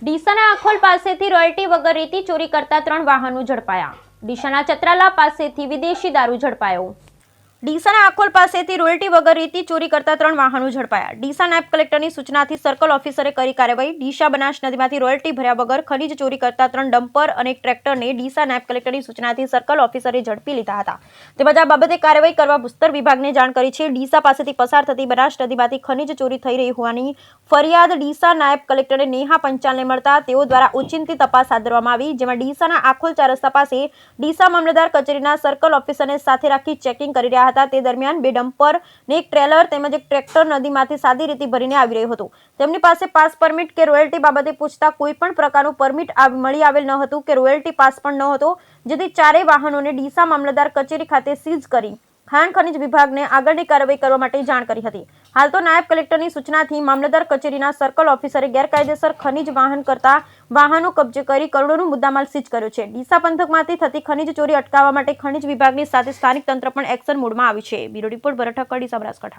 ડીસાના આખોલ પાસેથી રોયલ્ટી વગર રેતી ચોરી કરતા 3 વાહનો ઝડપાયા. ડીસાના ચત્રાલા પાસેથી વિદેશી દારૂ ઝડપાયો. ડીસાના આખોલ પાસેથી રોયલ્ટી વગર રેતી ચોરી કરતા 3 વાહનો ઝડપાયા. ડીસા નાયબ કલેક્ટરની સૂચનાથી સર્કલ ઓફિસરે કરી કાર્યવાહી. ડીસા બનાસ નદીમાંથી રોયલ્ટી ભર્યા વગર ખનીજ ચોરી કરતા 3 ડમ્પર અને એક ટ્રેક્ટરને ડીસા નાયબ કલેક્ટરની સૂચનાથી સર્કલ ઓફિસરે ઝડપી લીધા હતા. તેમજ આ બાબતે કાર્યવાહી કરવા ભૂસ્તર વિભાગને જાણ કરી છે. ડીસા પાસેથી પસાર થતી બનાસ નદીમાંથી ખનીજ ચોરી થઈ રહી હોવાની ફરિયાદ ડીસા નાયબ કલેક્ટર નેહા પંચાલને મળતા તેઓ દ્વારા ઓચિંતી તપાસ હાથ ધરવામાં આવી, જેમાં ડીસાના આખોલ 4 રસ્તા પાસે ડીસા મામલતદાર કચેરીના સર્કલ ઓફિસરને સાથે રાખી ચેકિંગ કરી રહ્યા હતા. તે દરમિયાન 2 ડમ્પર ને એક ટ્રેલર તેમજ એક ટ્રેક્ટર નદીમાંથી સાદી રેતી ભરીને આવી રહ્યું હતું. તેમની પાસે પાસ પરમિટ કે રોયલ્ટી બાબતે પૂછતા કોઈ પણ પ્રકારનું પરમિટ મળી આવેલ ન હતું કે રોયલ્ટી પાસ પણ ન હતો, જેથી 4 વાહનોને ડીસા મામલતદાર કચેરી ખાતે સીઝ કરી ખાણ ખનીજ વિભાગને આગળની કાર્યવાહી કરવા માટે જાણ કરી હતી. હાલ તો નાયબ કલેક્ટરની સૂચનાથી મામલતદાર કચેરીના સર્કલ ઓફિસરે ગેરકાયદેસર ખનીજ વાહન કરતા વાહનો કબજે કરી કરોડોનો મુદ્દામાલ સીઝ કર્યો છે. ડીસા પંથકમાંથી થતી ખનીજ ચોરી અટકાવવા માટે ખનીજ વિભાગની સાથે સ્થાનિક તંત્ર પણ એક્શન મોડમાં આવ્યું છે. બ્યુરો રિપોર્ટ ભરત ઠક્કર, ડીસા, બનાસકાંઠા.